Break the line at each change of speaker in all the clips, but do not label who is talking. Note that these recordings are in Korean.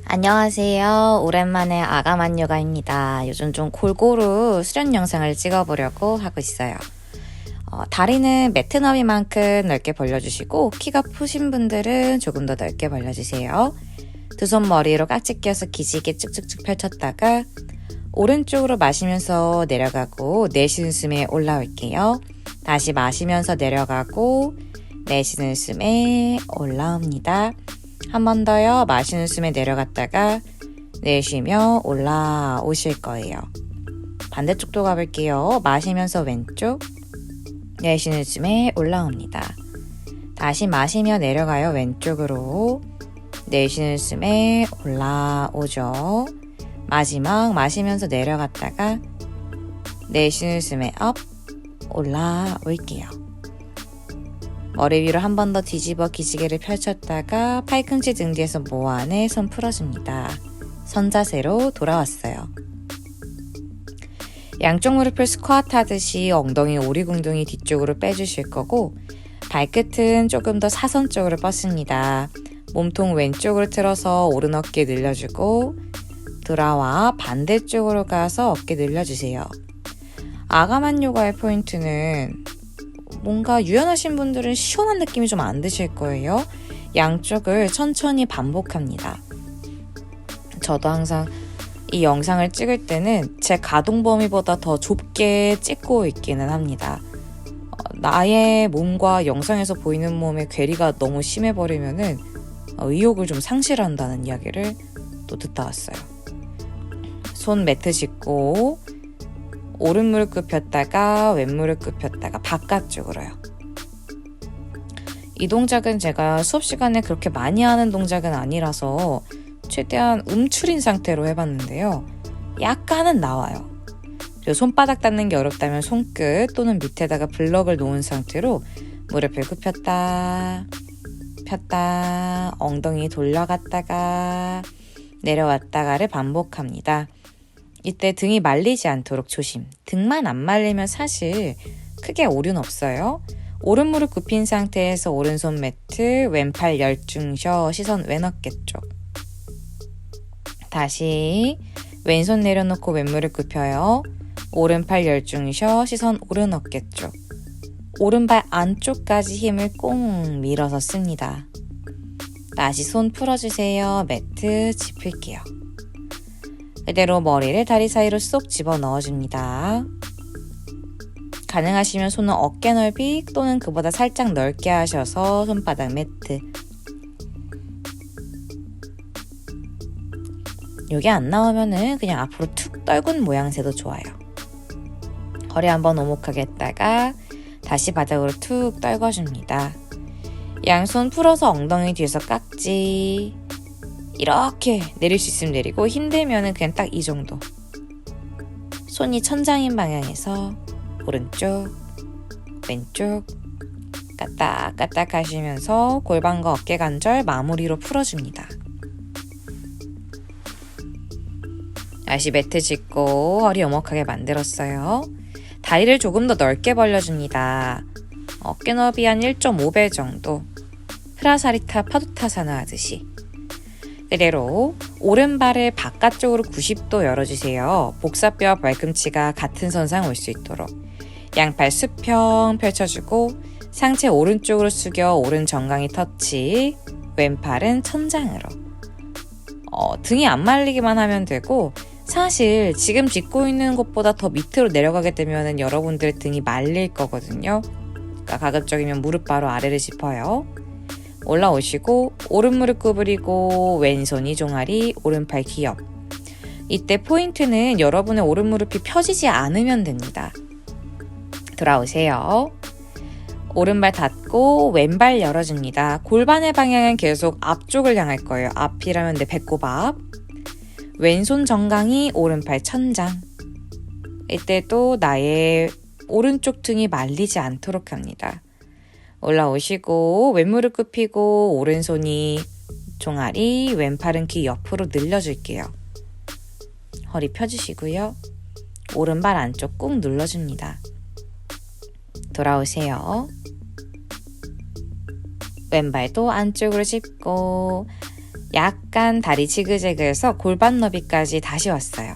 안녕하세요. 오랜만에 아가만요가입니다. 요즘 좀 골고루 수련 영상을 찍어보려고 하고 있어요. 다리는 매트 너비만큼 넓게 벌려주시고 키가 크신 분들은 조금 더 넓게 벌려주세요. 두 손 머리로 깍지 껴서 기지개 쭉쭉쭉 펼쳤다가 오른쪽으로 마시면서 내려가고 내쉬는 숨에 올라올게요. 다시 마시면서 내려가고 내쉬는 숨에 올라옵니다. 한 번 더요. 마시는 숨에 내려갔다가 내쉬며 올라오실 거예요. 반대쪽도 가볼게요. 마시면서 왼쪽, 내쉬는 숨에 올라옵니다. 다시 마시며 내려가요. 왼쪽으로, 내쉬는 숨에 올라오죠. 마지막 마시면서 내려갔다가 내쉬는 숨에 업, 올라올게요. 머리 위로 한 번 더 뒤집어 기지개를 펼쳤다가 팔꿈치 등 뒤에서 모아내 손 풀어줍니다. 선자세로 돌아왔어요. 양쪽 무릎을 스쿼트 하듯이 엉덩이 오리궁둥이 뒤쪽으로 빼주실 거고 발끝은 조금 더 사선 쪽으로 뻗습니다. 몸통 왼쪽으로 틀어서 오른 어깨 늘려주고 돌아와 반대쪽으로 가서 어깨 늘려주세요. 아가만 요가의 포인트는 뭔가 유연하신 분들은 시원한 느낌이 좀 안 드실 거예요. 양쪽을 천천히 반복합니다. 저도 항상 이 영상을 찍을 때는 제 가동 범위보다 더 좁게 찍고 있기는 합니다. 나의 몸과 영상에서 보이는 몸의 괴리가 너무 심해버리면은 의욕을 좀 상실한다는 이야기를 또 듣다 왔어요. 손 매트 짚고 오른 무릎 굽혔다가 왼 무릎 굽혔다가 바깥쪽으로요. 이 동작은 제가 수업 시간에 그렇게 많이 하는 동작은 아니라서 최대한 움츠린 상태로 해봤는데요. 약간은 나와요. 그리고 손바닥 닿는 게 어렵다면 손끝 또는 밑에다가 블럭을 놓은 상태로 무릎을 굽혔다 폈다 엉덩이 돌려갔다가 내려왔다가를 반복합니다. 이때 등이 말리지 않도록 조심. 등만 안 말리면 사실 크게 오류는 없어요. 오른 무릎 굽힌 상태에서 오른손 매트, 왼팔 열중셔, 시선 왼 어깨 쪽. 다시 왼손 내려놓고 왼 무릎 굽혀요. 오른팔 열중셔, 시선 오른 어깨 쪽. 오른발 안쪽까지 힘을 꽁 밀어서 씁니다. 다시 손 풀어주세요. 매트 짚을게요. 그대로 머리를 다리 사이로 쏙 집어 넣어줍니다. 가능하시면 손은 어깨 넓이 또는 그보다 살짝 넓게 하셔서 손바닥 매트. 여기 안 나오면은 그냥 앞으로 툭 떨군 모양새도 좋아요. 허리 한번 오목하게 했다가 다시 바닥으로 툭 떨궈줍니다. 양손 풀어서 엉덩이 뒤에서 깍지. 이렇게 내릴 수 있으면 내리고 힘들면은 그냥 딱 이 정도. 손이 천장인 방향에서 오른쪽, 왼쪽 까딱까딱 하시면서 골반과 어깨 관절 마무리로 풀어줍니다. 다시 매트 짚고 허리 오목하게 만들었어요. 다리를 조금 더 넓게 벌려줍니다. 어깨 너비 한 1.5배 정도. 프라사리타 파두타사나 하듯이. 그대로 오른발을 바깥쪽으로 90도 열어주세요. 복사뼈와 발꿈치가 같은 선상 올 수 있도록. 양팔 수평 펼쳐주고 상체 오른쪽으로 숙여 오른 정강이 터치. 왼팔은 천장으로. 등이 안 말리기만 하면 되고 사실 지금 짚고 있는 것보다 더 밑으로 내려가게 되면 여러분들의 등이 말릴 거거든요. 그러니까 가급적이면 무릎 바로 아래를 짚어요. 올라오시고 오른 무릎 구부리고 왼손이 종아리 오른팔 기업. 이때 포인트는 여러분의 오른 무릎이 펴지지 않으면 됩니다. 돌아오세요. 오른발 닫고 왼발 열어줍니다. 골반의 방향은 계속 앞쪽을 향할 거예요. 앞이라면 내 배꼽 앞. 왼손 정강이 오른팔 천장. 이때 또 나의 오른쪽 등이 말리지 않도록 합니다. 올라오시고 왼무릎 굽히고 오른손이 종아리 왼팔은 귀 옆으로 늘려줄게요. 허리 펴주시고요. 오른발 안쪽 꾹 눌러줍니다. 돌아오세요. 왼발도 안쪽으로 짚고 약간 다리 지그재그해서 골반 너비까지 다시 왔어요.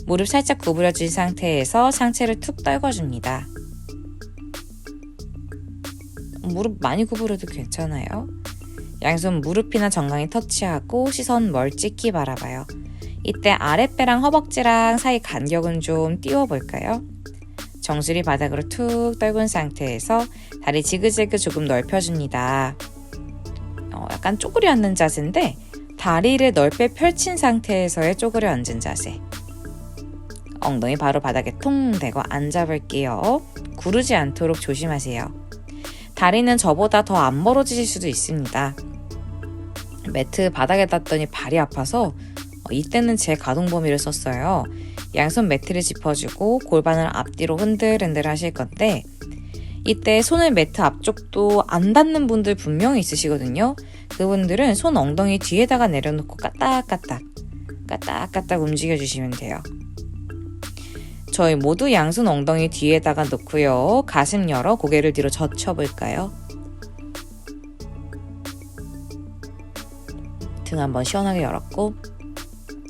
무릎 살짝 구부려진 상태에서 상체를 툭 떨궈줍니다. 무릎 많이 구부려도 괜찮아요. 양손 무릎이나 정강이 터치하고 시선 멀찍이 바라봐요. 이때 아랫배랑 허벅지랑 사이 간격은 좀 띄워볼까요? 정수리 바닥으로 툭 떨군 상태에서 다리 지그재그 조금 넓혀줍니다. 약간 쪼그려 앉는 자세인데 다리를 넓게 펼친 상태에서의 쪼그려 앉은 자세. 엉덩이 바로 바닥에 통 대고 앉아볼게요. 구르지 않도록 조심하세요. 다리는 저보다 더 안 벌어지실 수도 있습니다. 매트 바닥에 닿더니 발이 아파서 이때는 제 가동 범위를 썼어요. 양손 매트를 짚어주고 골반을 앞뒤로 흔들흔들 하실 건데 이때 손을 매트 앞쪽도 안 닿는 분들 분명히 있으시거든요. 그분들은 손 엉덩이 뒤에다가 내려놓고 까딱까딱 움직여주시면 돼요. 저희 모두 양손 엉덩이 뒤에다가 놓고요. 가슴 열어 고개를 뒤로 젖혀볼까요? 등 한번 시원하게 열었고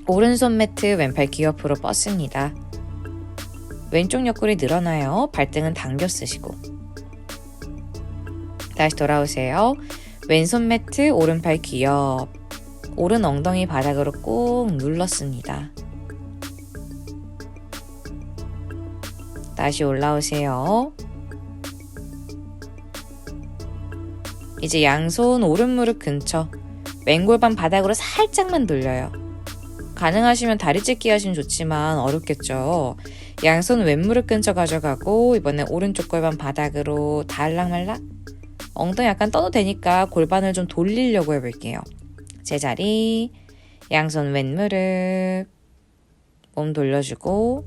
오른손 매트 왼팔 귀 옆으로 뻗습니다. 왼쪽 옆구리 늘어나요. 발등은 당겨 쓰시고 다시 돌아오세요. 왼손 매트 오른팔 귀 옆 오른 엉덩이 바닥으로 꾹 눌렀습니다. 다시 올라오세요. 이제 양손 오른 무릎 근처 왼골반 바닥으로 살짝만 돌려요. 가능하시면 다리 찢기 하시면 좋지만 어렵겠죠. 양손 왼무릎 근처 가져가고 이번엔 오른쪽 골반 바닥으로 달락말락 엉덩이 약간 떠도 되니까 골반을 좀 돌리려고 해볼게요. 제자리 양손 왼무릎 몸 돌려주고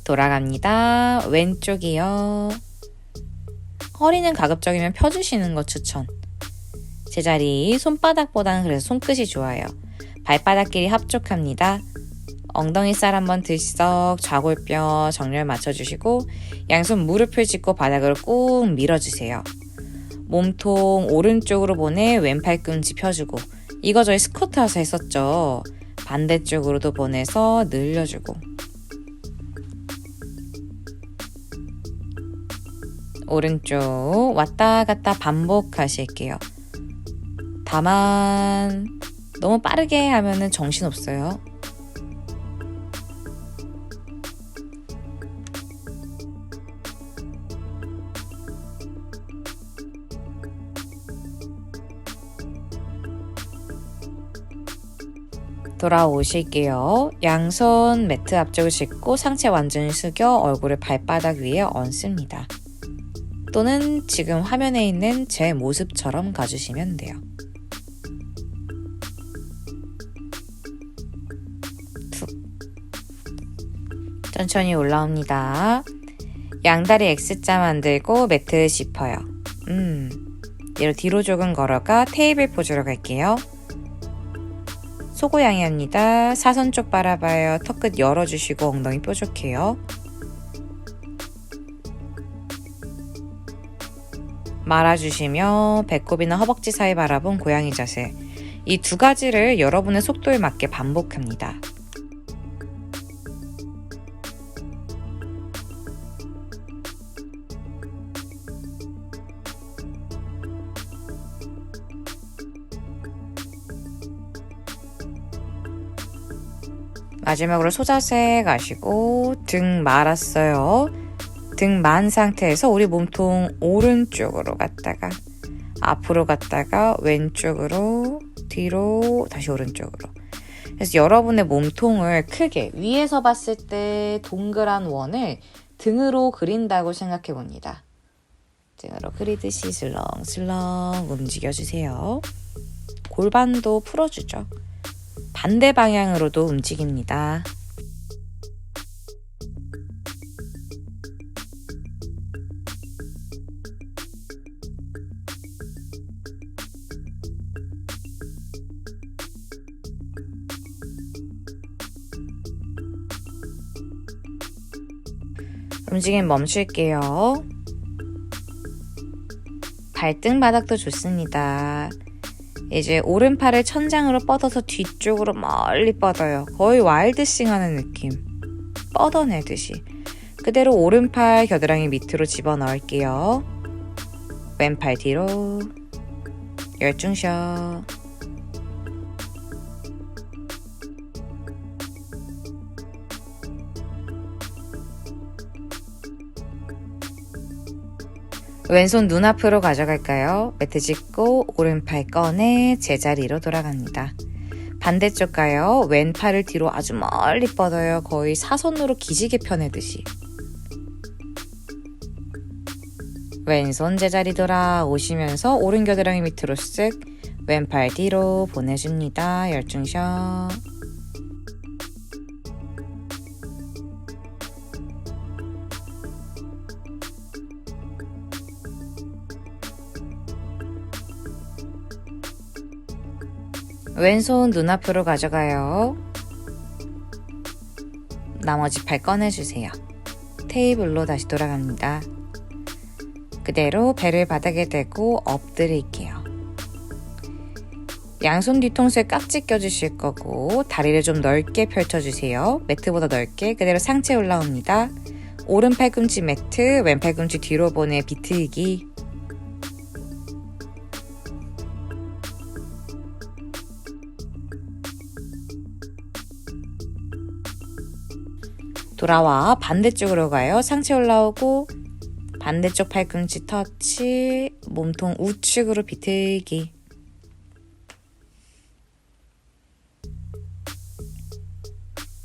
돌아갑니다. 왼쪽이요. 허리는 가급적이면 펴주시는 거 추천. 제자리 손바닥보다는 그래서 손끝이 좋아요. 발바닥끼리 합족합니다. 엉덩이살 한번 들썩 좌골뼈 정렬 맞춰주시고 양손 무릎을 짚고 바닥으로 꾹 밀어주세요. 몸통 오른쪽으로 보내 왼팔꿈치 펴주고 이거 저희 스쿼트에서 했었죠. 반대쪽으로도 보내서 늘려주고 오른쪽 왔다 갔다 반복하실게요. 다만 너무 빠르게 하면은 정신없어요. 돌아오실게요. 양손 매트 앞쪽을 짚고 상체 완전히 숙여 얼굴을 발바닥 위에 얹습니다. 또는 지금 화면에 있는 제 모습처럼 가주시면 돼요. 툭. 천천히 올라옵니다. 양다리 X자 만들고 매트 짚어요. 얘로 뒤로 조금 걸어가 테이블 포즈로 갈게요. 소고양이입니다. 사선 쪽 바라봐요. 턱끝 열어주시고 엉덩이 뾰족해요. 말아주시며 배꼽이나 허벅지 사이 바라본 고양이 자세. 이 두 가지를 여러분의 속도에 맞게 반복합니다. 마지막으로 소자세 가시고 등 말았어요. 등 만 상태에서 우리 몸통 오른쪽으로 갔다가 앞으로 갔다가 왼쪽으로 뒤로 다시 오른쪽으로. 그래서 여러분의 몸통을 크게 위에서 봤을 때 동그란 원을 등으로 그린다고 생각해 봅니다. 등으로 그리듯이 슬렁슬렁 움직여주세요. 골반도 풀어주죠. 반대 방향으로도 움직입니다. 움직임 발등 바닥도 좋습니다. 이제 오른팔을 천장으로 뻗어서 뒤쪽으로 멀리 뻗어요. 거의 와일드싱 하는 느낌. 뻗어내듯이. 그대로 오른팔 겨드랑이 밑으로 집어넣을게요. 왼팔 뒤로. 열중셔. 왼손 눈앞으로 가져갈까요? 매트 짚고 오른팔 꺼내 제자리로 돌아갑니다. 반대쪽 가요. 왼팔을 뒤로 아주 멀리 뻗어요. 거의 사선으로 기지개 펴내듯이. 왼손 제자리 돌아오시면서 오른 겨드랑이 밑으로 쓱 왼팔 뒤로 보내줍니다. 열중셔. 왼손 눈앞으로 가져가요. 나머지 팔 꺼내주세요. 테이블로 다시 돌아갑니다. 그대로 배를 바닥에 대고 엎드릴게요. 양손 뒤통수에 깍지 껴주실 거고 다리를 좀 넓게 펼쳐주세요. 매트보다 넓게. 그대로 상체 올라옵니다. 오른 팔꿈치 매트, 왼 팔꿈치 뒤로 보내 비틀기. 돌아와 반대쪽으로 가요. 상체 올라오고 반대쪽 팔꿈치 터치, 몸통 우측으로 비틀기.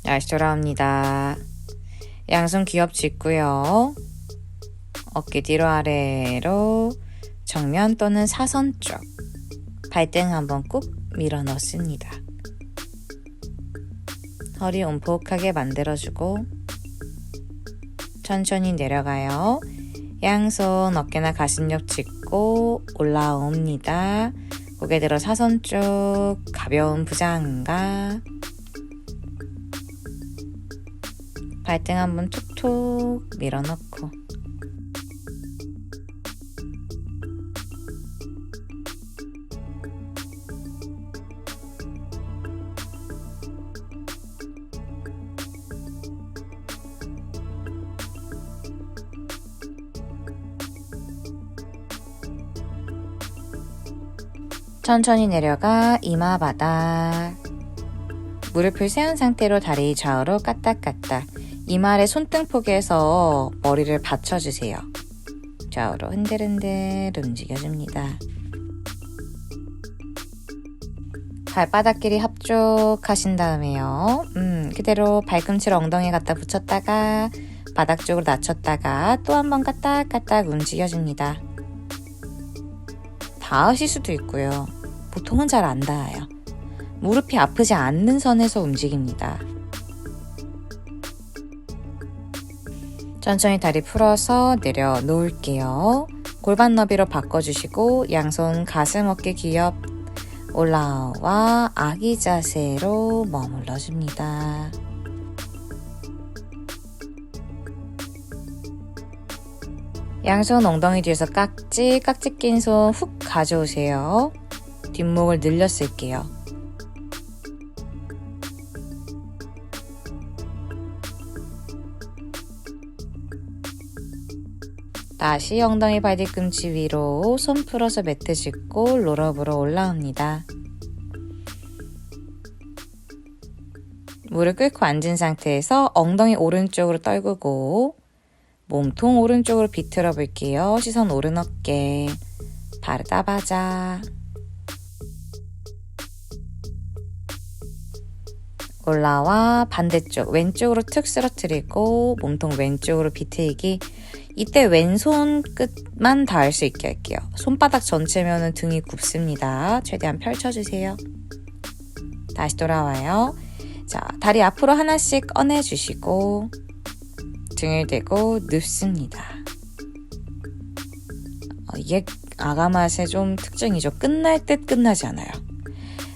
다시 돌아옵니다. 양손 귀엽 짚고요. 어깨 뒤로 아래로 정면 또는 사선 쪽. 발등 한번 꾹 밀어 넣습니다. 허리 움푹하게 만들어주고 천천히 내려가요. 양손 어깨나 가슴옆 짚고 올라옵니다. 고개 들어 사선 쪽 가벼운 부장가. 발등 한번 툭툭 밀어넣고 천천히 내려가 이마 바닥. 무릎을 세운 상태로 다리 좌우로 까딱까딱. 이마 아래 손등폭에서 머리를 받쳐주세요. 좌우로 흔들흔들 움직여줍니다. 발바닥끼리 합족하신 다음에요. 그대로 발꿈치를 엉덩이에 갖다 붙였다가 바닥 쪽으로 낮췄다가 또 한 번 까딱까딱 움직여줍니다. 닿으실 수도 있고요. 보통은 잘 안 닿아요. 무릎이 아프지 않는 선에서 움직입니다. 천천히 다리 풀어서 내려놓을게요. 골반 너비로 바꿔주시고 양손 가슴 어깨 귀엽 올라와 아기 자세로 머물러줍니다. 양손 엉덩이 뒤에서 깍지 낀 손 훅 가져오세요. 뒷목을 늘려 쓸게요. 다시 엉덩이 발뒤꿈치 위로 손 풀어서 매트 짚고 롤업으로 올라옵니다. 무릎 꿇고 앉은 상태에서 엉덩이 오른쪽으로 떨구고 몸통 오른쪽으로 비틀어 볼게요. 시선 오른 어깨, 발을 따바자. 올라와 반대쪽 왼쪽으로 툭 쓰러뜨리고 몸통 왼쪽으로 비틀기. 이때 왼손 끝만 닿을 수 있게 할게요. 손바닥 전체면 등이 굽습니다. 최대한 펼쳐주세요. 다시 돌아와요. 자, 다리 앞으로 하나씩 꺼내주시고 등을 대고 눕습니다. 이게 아가맛의 좀 특징이죠. 끝날 듯 끝나지 않아요.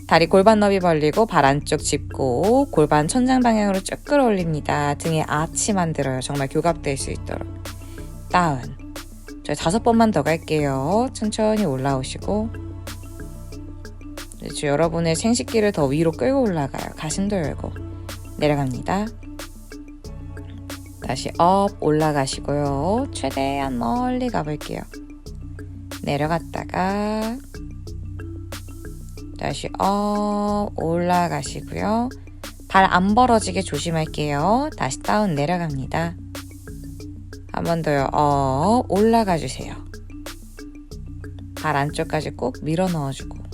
다리 골반 너비 벌리고 발 안쪽 짚고 골반 천장 방향으로 쭉 끌어올립니다. 등에 아치 만들어요. 정말 교갑될 수 있도록. 다운. 저희 5번만 더 갈게요. 천천히 올라오시고 그렇죠. 여러분의 생식기를 더 위로 끌고 올라가요. 가슴도 열고 내려갑니다. 다시 업 올라가시고요. 최대한 멀리 가볼게요. 내려갔다가 다시 업 올라가시고요. 발 안 벌어지게 조심할게요. 다시 다운 내려갑니다. 한 번 더요. 업 올라가 주세요. 발 안쪽까지 꼭 밀어 넣어주고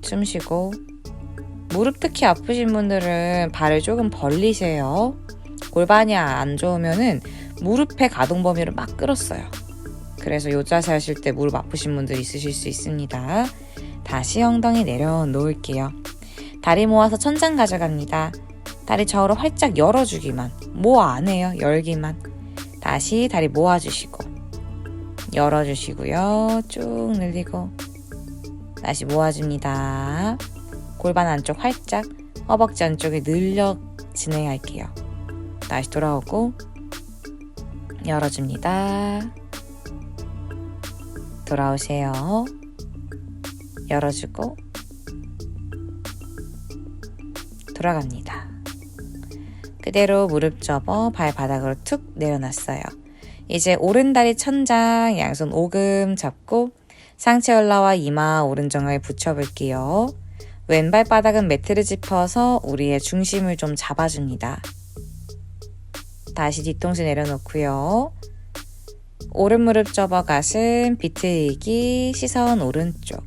숨 쉬고. 무릎 특히 아프신 분들은 발을 조금 벌리세요. 골반이 안 좋으면은 무릎의 가동 범위를 막 끌었어요. 그래서 요 자세 하실 때 무릎 아프신 분들 있으실 수 있습니다. 다시 엉덩이 내려놓을게요. 다리 모아서 천장 가져갑니다. 다리 좌우로 활짝 열어주기만. 모아 안 해요. 열기만. 다시 다리 모아주시고 열어주시고요. 쭉 늘리고 다시 모아줍니다. 골반 안쪽 활짝, 허벅지 안쪽에 늘려 진행할게요. 다시 돌아오고 열어줍니다. 돌아오세요. 열어주고 돌아갑니다. 그대로 무릎 접어 발바닥으로 툭 내려놨어요. 이제 오른다리 천장 양손 오금 잡고 상체 올라와 이마 오른정을 붙여볼게요. 왼발 바닥은 매트를 짚어서 우리의 중심을 좀 잡아줍니다. 다시 뒤통수 내려놓고요. 오른 무릎 접어 가슴 비틀기 시선 오른쪽.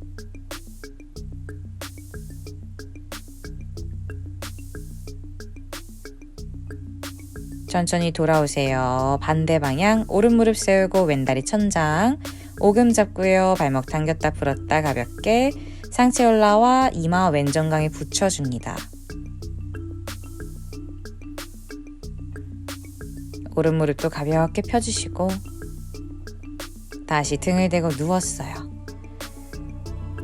천천히 돌아오세요. 반대 방향 오른 무릎 세우고 왼다리 천장 오금 잡고요. 발목 당겼다 풀었다 가볍게 상체 올라와 이마 왼정강에 붙여줍니다. 오른 무릎도 가볍게 펴주시고 다시 등을 대고 누웠어요.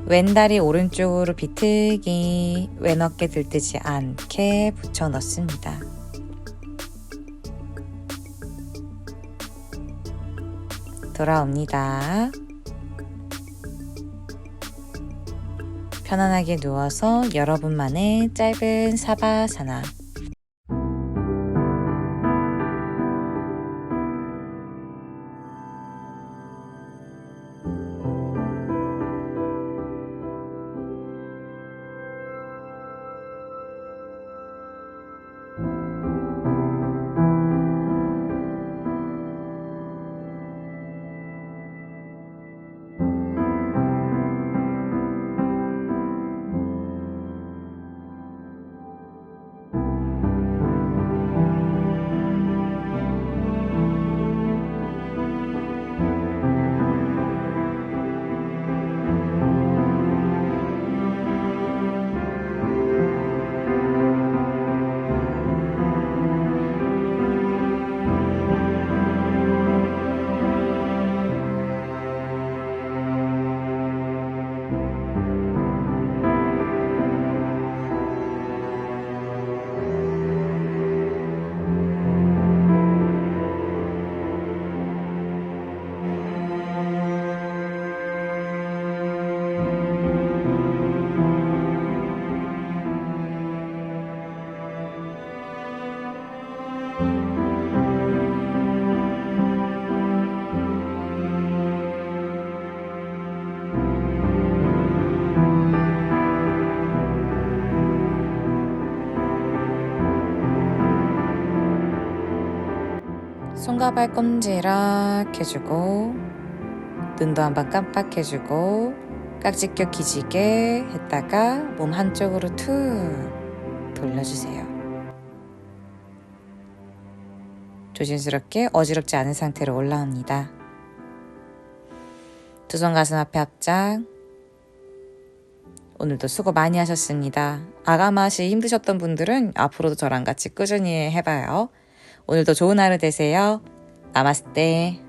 왼다리 오른쪽으로 비틀기 왼 어깨 들뜨지 않게 붙여 넣습니다. 돌아옵니다. 편안하게 누워서 여러분만의 짧은 사바사나. 손과 발 꼼지락 해주고 눈도 한번 깜빡해주고 깍지 껴 기지개 했다가 몸 한쪽으로 툭 돌려주세요. 조심스럽게 어지럽지 않은 상태로 올라옵니다. 두 손 가슴 앞에 합장. 오늘도 수고 많이 하셨습니다. 아가맛이 힘드셨던 분들은 앞으로도 저랑 같이 꾸준히 해봐요. 오늘도 좋은 하루 되세요. 나마스테.